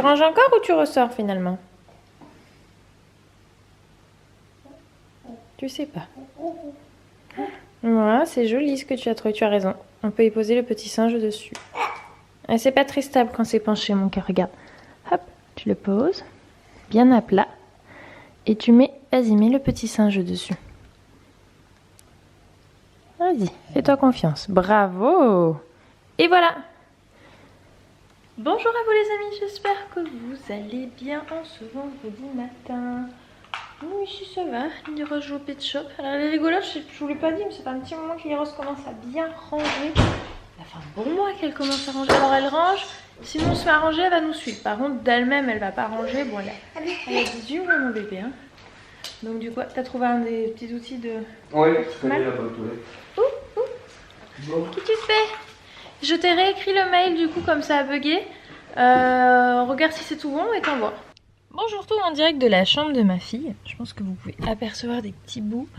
ranges encore ou tu ressors finalement? Tu sais pas. Voilà, c'est joli ce que tu as trouvé, tu as raison. On peut y poser le petit singe dessus. Et c'est pas très stable quand c'est penché mon cœur, regarde. Hop, tu le poses, bien à plat. Et tu mets, vas-y, mets le petit singe dessus. Vas-y, fais-toi confiance. Bravo! Et voilà! Bonjour à vous les amis, j'espère que vous allez bien en ce vendredi matin. Oui, ici ça va, Lily Rose joue au pet shop. Alors elle est rigolote, je vous l'ai pas dit, mais c'est un petit moment que Lily Rose commence à bien ranger. Ça fait un bon mois qu'elle commence à ranger. Alors elle range, sinon on se fait arranger, elle va nous suivre. Par contre d'elle-même, elle va pas ranger. Bon, elle a 18 mois mon bébé. Hein. Donc du coup, t'as trouvé un des petits outils de... Ouais, je connais la bonne toilette. Bon. Qu'est-ce que tu fais? Je t'ai réécrit le mail du coup comme ça a bugué. Regarde si c'est tout bon et t'envoie. Bon, je vous retrouve en direct de la chambre de ma fille. Je pense que vous pouvez apercevoir des petits bouts.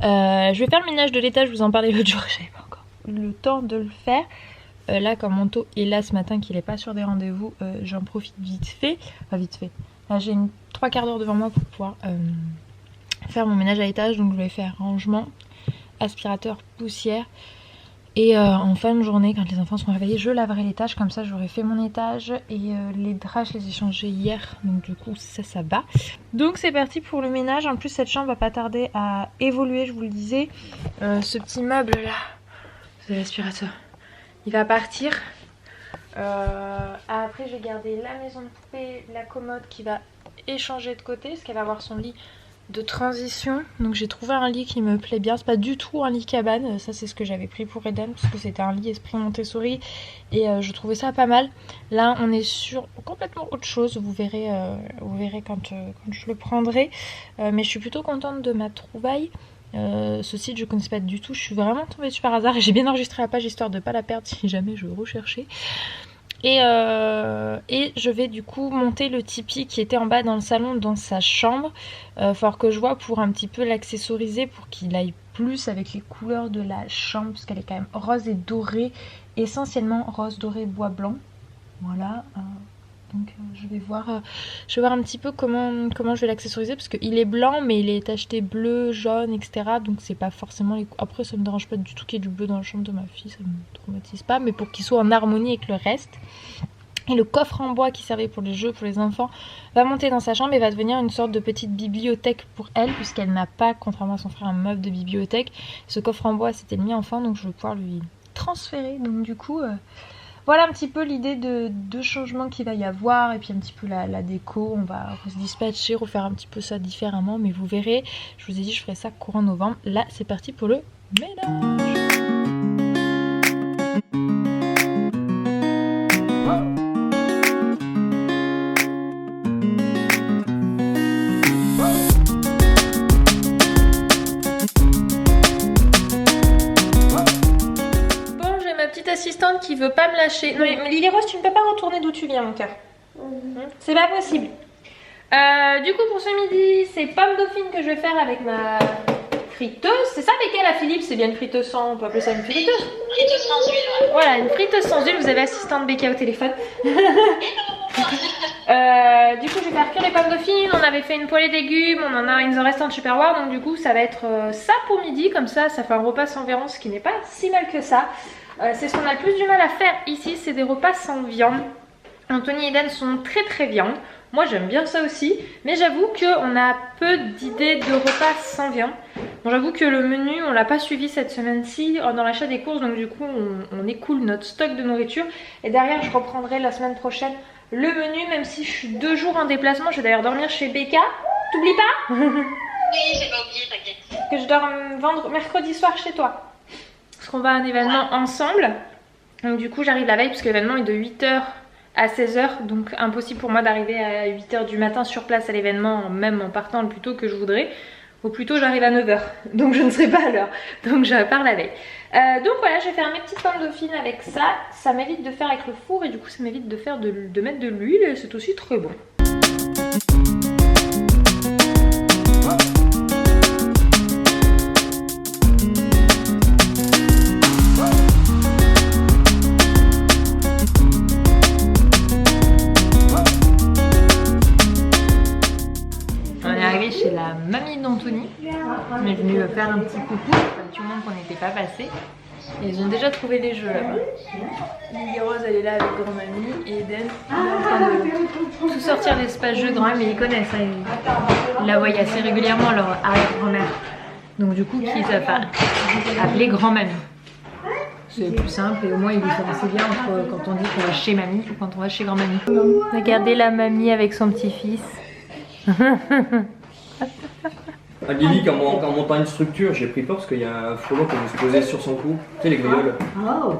Je vais faire le ménage de l'étage, je vous en parlais l'autre jour, j'avais pas encore le temps de le faire. Là, comme Manto est là ce matin, qu'il n'est pas sur des rendez-vous, j'en profite vite fait. Enfin, vite fait. Là, j'ai 3 quarts d'heure devant moi pour pouvoir faire mon ménage à l'étage. Donc, je vais faire rangement, aspirateur, poussière. Et en fin de journée, quand les enfants seront réveillés, je laverai l'étage. Comme ça, j'aurai fait mon étage. Et les draps, je les ai changés hier. Donc du coup, ça va. Donc c'est parti pour le ménage. En plus, cette chambre va pas tarder à évoluer, je vous le disais. Ce petit meuble-là, c'est l'aspirateur. Il va partir. Après, je vais garder la maison de poupée, la commode qui va échanger de côté. Parce qu'elle va avoir son lit de transition. Donc j'ai trouvé un lit qui me plaît bien. C'est pas du tout un lit cabane, ça c'est ce que j'avais pris pour Eden parce que c'était un lit esprit Montessori et je trouvais ça pas mal. Là on est sur complètement autre chose, vous verrez quand je le prendrai. Mais je suis plutôt contente de ma trouvaille. Ce site je connaissais pas du tout, je suis vraiment tombée dessus par hasard et j'ai bien enregistré la page histoire de pas la perdre si jamais je recherchais. Et je vais du coup monter le tipi qui était en bas dans le salon dans sa chambre. Faut que je vois pour un petit peu l'accessoriser pour qu'il aille plus avec les couleurs de la chambre parce qu'elle est quand même rose et dorée, essentiellement rose, doré, bois blanc. Voilà. Donc je vais voir un petit peu comment je vais l'accessoriser parce qu'il est blanc mais il est tacheté bleu, jaune, etc. Donc c'est pas forcément les... Après ça me dérange pas du tout qu'il y ait du bleu dans la chambre de ma fille, ça me traumatise pas, mais pour qu'il soit en harmonie avec le reste. Et le coffre en bois qui servait pour les jeux pour les enfants va monter dans sa chambre et va devenir une sorte de petite bibliothèque pour elle puisqu'elle n'a pas, contrairement à son frère, un meuble de bibliothèque. Ce coffre en bois c'était le mien enfant donc je vais pouvoir lui transférer. Donc du coup... Voilà un petit peu l'idée de changement qu'il va y avoir et puis un petit peu la déco, on va se dispatcher, refaire un petit peu ça différemment mais vous verrez, je vous ai dit je ferai ça courant novembre. Là c'est parti pour le ménage. Assistante qui veut pas me lâcher. Non mais Lily Rose, tu ne peux pas retourner d'où tu viens mon cœur. C'est pas possible. Du coup pour ce midi, c'est pomme dauphine que je vais faire avec ma friteuse. C'est ça avec elle à Philippe, c'est bien une friteuse sans, on peut appeler ça une friteuse. Friteuse sans huile, ouais. Voilà, une friteuse sans huile, vous avez assistante Becca au téléphone. Du coup je vais faire cuire les pommes dauphines, on avait fait une poêlée de légumes, il nous en reste un de Superwar, donc du coup ça va être ça pour midi, comme ça fait un repas sans viande, ce qui n'est pas si mal que ça. C'est ce qu'on a le plus du mal à faire ici, c'est des repas sans viande. Anthony et Eden sont très viande. Moi j'aime bien ça aussi, mais j'avoue qu'on a peu d'idées de repas sans viande. Bon, j'avoue que le menu on l'a pas suivi cette semaine-ci dans l'achat des courses, donc du coup on écoule notre stock de nourriture. Et derrière je reprendrai la semaine prochaine le menu, même si je suis 2 jours en déplacement. Je vais d'ailleurs dormir chez Becca. T'oublies pas? Oui, j'ai pas oublié, t'inquiète. Que je dorme mercredi soir chez toi. Parce qu'on va à un événement ensemble. Donc du coup j'arrive la veille parce que l'événement est de 8h à 16h. Donc impossible pour moi d'arriver à 8h du matin sur place à l'événement, même en partant le plus tôt que je voudrais. Au plus tôt j'arrive à 9h. Donc je ne serai pas à l'heure. Donc je pars la veille. Donc voilà, je vais faire mes petites pommes dauphines avec ça. Ça m'évite de faire avec le four et du coup ça m'évite de mettre de l'huile et c'est aussi très bon. On est arrivé chez la mamie d'Anthony. On est venu faire un petit coucou, tout le monde qu'on n'était pas passé. Et ils ont déjà trouvé les jeux là-bas. Lily Rose elle est là avec grand-mamie et Eden il est en train de tout sortir l'espace jeu. Grand-mère ils connaissent, hein, ils la voient assez régulièrement leur arrière-grand-mère. Donc du coup qu'ils appelé grand-mamie. C'est plus simple et au moins ils différencient bien entre quand on dit qu'on va chez mamie ou quand on va chez grand-mamie. Regardez la mamie avec son petit-fils. À Lily, quand on montant une structure, j'ai pris peur parce qu'il y a un frelon qui est se poser sur son cou. Tu sais, les grioles. Un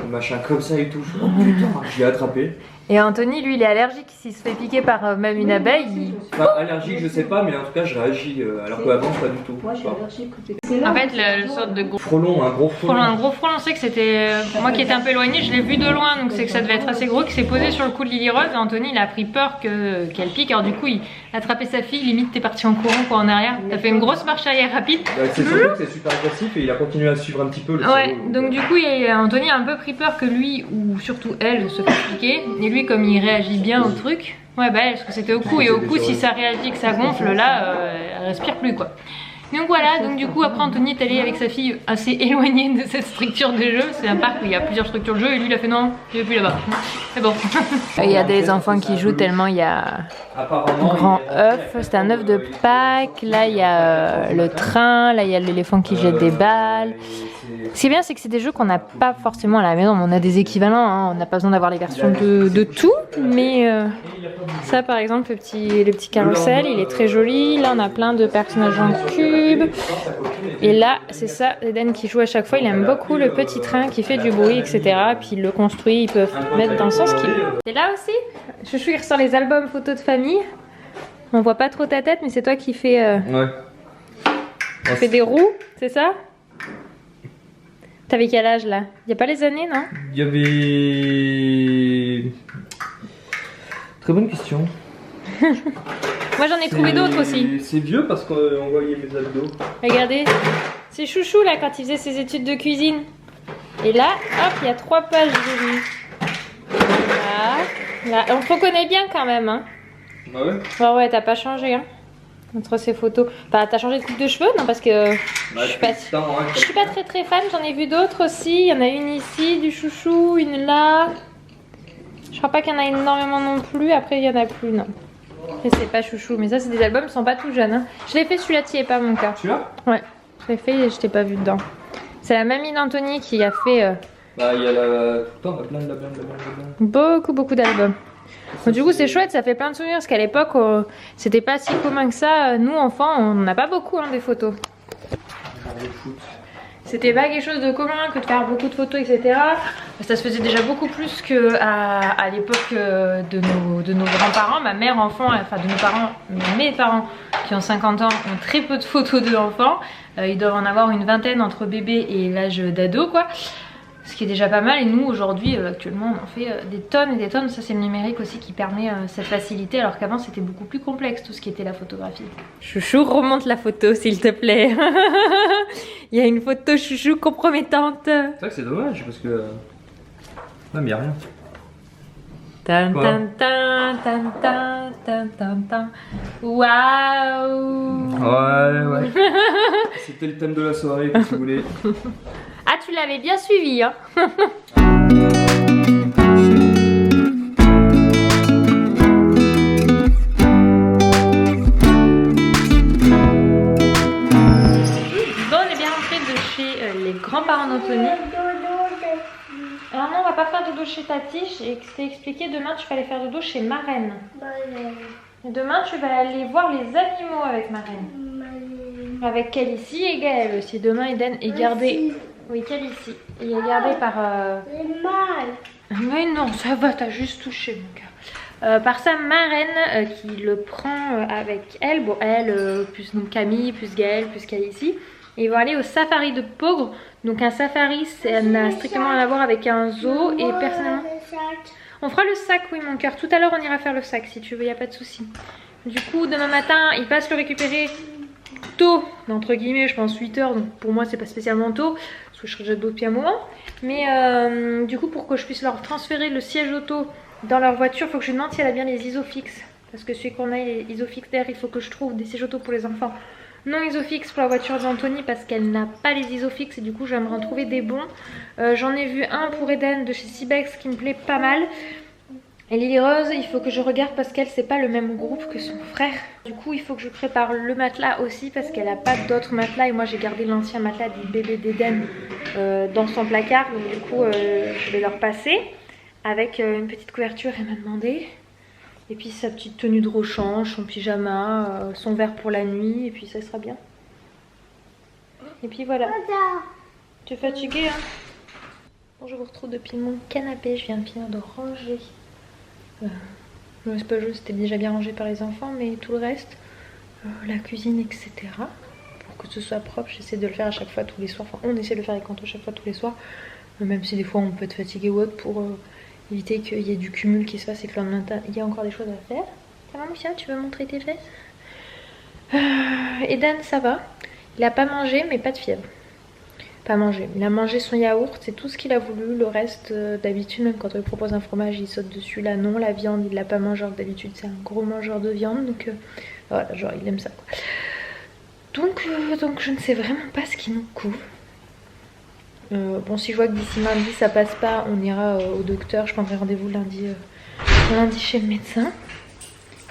machin comme ça et tout. Oh putain, je l'ai attrapé. Et Anthony, lui, il est allergique. S'il se fait piquer par même une abeille, Enfin, allergique, je sais pas, mais en tout cas, je réagis. Alors qu'avant, pas du tout. Moi, je suis allergique. En fait, le sorte de gros frelon, un gros frelon. Un gros frelon, c'est que c'était. Moi qui étais un peu éloignée, je l'ai vu de loin, donc c'est que ça devait être assez gros, qui s'est posé sur le cou de Lily Rose. Et Anthony, il a pris peur qu'elle pique. Alors, du coup, il a attrapé sa fille. Limite, t'es parti en courant, quoi, en arrière. T'as fait une grosse marche arrière rapide. Bah, c'est surtout que c'est super agressif et il a continué à suivre un petit peu le Ouais, cerveau, donc du coup, Anthony a un peu pris peur que lui, ou surtout elle, se fasse piquer. Et lui, comme il réagit bien au truc, ouais, bah, parce que c'était au cou. Et au cou, si ça réagit, que ça gonfle, là, elle respire plus, quoi. Donc voilà, donc du coup après Anthony est allé avec sa fille assez éloignée de cette structure de jeu. C'est un parc où il y a plusieurs structures de jeu et lui il a fait non, je vais plus là-bas. C'est bon. Il y a des enfants qui jouent tellement il y a grand œuf, c'est un œuf de Pâques. Là il y a le train, là il y a l'éléphant qui jette des balles. Ce qui est bien c'est que c'est des jeux qu'on n'a pas forcément à la maison. On a des équivalents, hein. On n'a pas besoin d'avoir les versions de tout. Mais ça par exemple, le petit carrousel, il est très joli. Là on a plein de personnages en cube. Et là, c'est ça, Eden qui joue à chaque fois. Il aime beaucoup le petit train qui fait du bruit, etc. Puis il le construit, ils peuvent mettre dans le sens qu'il veut. T'es là aussi? Chouchou, il ressort les albums photos de famille. On voit pas trop ta tête, mais c'est toi qui fais. Ouais. Tu fais des roues, c'est ça? T'avais quel âge là? Y a pas les années, non? Il y avait. Très bonne question. Moi j'en ai trouvé d'autres aussi. C'est vieux parce qu'on voyait mes abdos. Regardez, c'est Chouchou là quand il faisait ses études de cuisine. Et là, hop, il y a 3 pages de lui. Là, on te reconnaît bien quand même, hein. Ah ouais? Ouais, ouais, t'as pas changé, hein. Entre ces photos. Bah, t'as changé de coupe de cheveux, non? Parce que Bah, je suis pas très fan. J'en ai vu d'autres aussi. Il y en a une ici, du Chouchou, une là. Je crois pas qu'il y en a énormément non plus. Après, il y en a plus, non. Et c'est pas Chouchou, mais ça c'est des albums, ils sont pas tout jeunes, hein. Je l'ai fait celui-là, t'y es pas mon cœur. Celui-là? Ouais, je l'ai fait et je t'ai pas vu dedans. C'est la mamie d'Anthony qui a fait Bah il y a la... Putain, plein. beaucoup d'albums. Donc du coup c'est chouette, ça fait plein de souvenirs parce qu'à l'époque c'était pas si commun que ça. Nous enfants on n'a pas beaucoup hein, des photos. C'était pas quelque chose de commun que de faire beaucoup de photos, etc. Ça se faisait déjà beaucoup plus qu'à l'époque de nos grands-parents. Ma mère enfant, enfin de nos parents, mes parents qui ont 50 ans ont très peu de photos de l'enfant. Ils doivent en avoir une vingtaine entre bébé et l'âge d'ado quoi. Ce qui est déjà pas mal et nous aujourd'hui actuellement on en fait des tonnes et des tonnes. Ça c'est le numérique aussi qui permet cette facilité alors qu'avant c'était beaucoup plus complexe tout ce qui était la photographie. Chouchou remonte la photo s'il te plaît. Il y a une photo Chouchou compromettante. C'est vrai que c'est dommage parce que... Non mais y'a rien. Tan tan tan tan tan tan tan tan. Waouh. Ouais. C'était le thème de la soirée si vous voulez. Ah tu l'avais bien suivi hein. Bon on est bien rentré de chez les grands-parents d'Anthony. Alors non on va pas faire dodo chez Tati, je t'ai expliqué demain tu vas aller faire dodo chez Marraine. Et demain tu vas aller voir les animaux avec Marraine. Avec Calici et Gaël aussi. Demain Eden est gardé. Oui, Calici. Il est gardé par. Mais non, ça va, t'as juste touché mon cœur. Par sa marraine qui le prend avec elle. Bon, elle, plus donc Camille, plus Gaël, plus Calici. Et ils vont aller au safari de Pogre. Donc un safari, ça n'a strictement rien à voir avec un zoo. Et personnellement. On fera le sac, oui mon cœur. Tout à l'heure on ira faire le sac si tu veux, y a pas de souci. Du coup, demain matin, ils passent le récupérer tôt, entre guillemets, je pense 8 h. Donc pour moi c'est pas spécialement tôt. Parce que je serai déjà debout depuis un moment. Mais du coup pour que je puisse leur transférer le siège auto dans leur voiture, il faut que je demande si elle a bien les isofix. Parce que celui qu'on a il est Isofix. D'ailleurs il faut que je trouve des sièges auto pour les enfants non Isofix pour la voiture d'Anthony parce qu'elle n'a pas les Isofix et du coup j'aimerais en trouver des bons. J'en ai vu un pour Eden de chez Cibex qui me plaît pas mal. Et Lily Rose, il faut que je regarde parce qu'elle c'est pas le même groupe que son frère. Du coup il faut que je prépare le matelas aussi parce qu'elle a pas d'autres matelas et moi j'ai gardé l'ancien matelas du bébé d'Eden dans son placard. Donc du coup je vais leur passer avec une petite couverture, elle m'a demandé. Et puis sa petite tenue de rechange, son pyjama, son verre pour la nuit, et puis ça sera bien. Et puis voilà. Tu es fatiguée hein? Bon, je vous retrouve depuis mon canapé, je viens de finir de ranger. C'est pas juste, c'était déjà bien rangé par les enfants, mais tout le reste, la cuisine, etc. Pour que ce soit propre, j'essaie de le faire à chaque fois tous les soirs. Enfin, on essaie de le faire avec Anto chaque fois tous les soirs. Même si des fois on peut être fatigué ou autre pour... éviter qu'il y ait du cumul qui se fasse et que le lendemain il y a encore des choses à faire. Ça va Micha, tu veux montrer tes fesses? Eden ça va. Il a pas mangé mais pas de fièvre. Pas mangé. Il a mangé son yaourt, c'est tout ce qu'il a voulu. Le reste d'habitude même quand on lui propose un fromage il saute dessus. Là non, la viande il l'a pas mangé alors que d'habitude c'est un gros mangeur de viande. Donc voilà, genre il aime ça quoi. Donc je ne sais vraiment pas ce qui nous couvre. Bon si je vois que d'ici lundi ça passe pas, on ira au docteur, je prendrai rendez-vous lundi chez le médecin.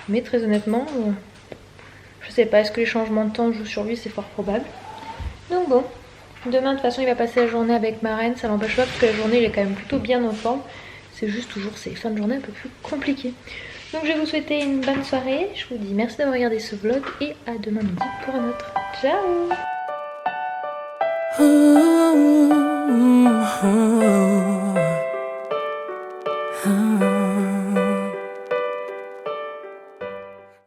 Mais très honnêtement, je sais pas, est-ce que les changements de temps jouent sur lui, c'est fort probable. Donc bon, demain de toute façon il va passer la journée avec ma reine, ça l'empêche pas parce que la journée il est quand même plutôt bien en forme. C'est juste toujours ces fins de journée un peu plus compliquées. Donc je vais vous souhaiter une bonne soirée, je vous dis merci d'avoir regardé ce vlog et à demain midi pour un autre. Ciao.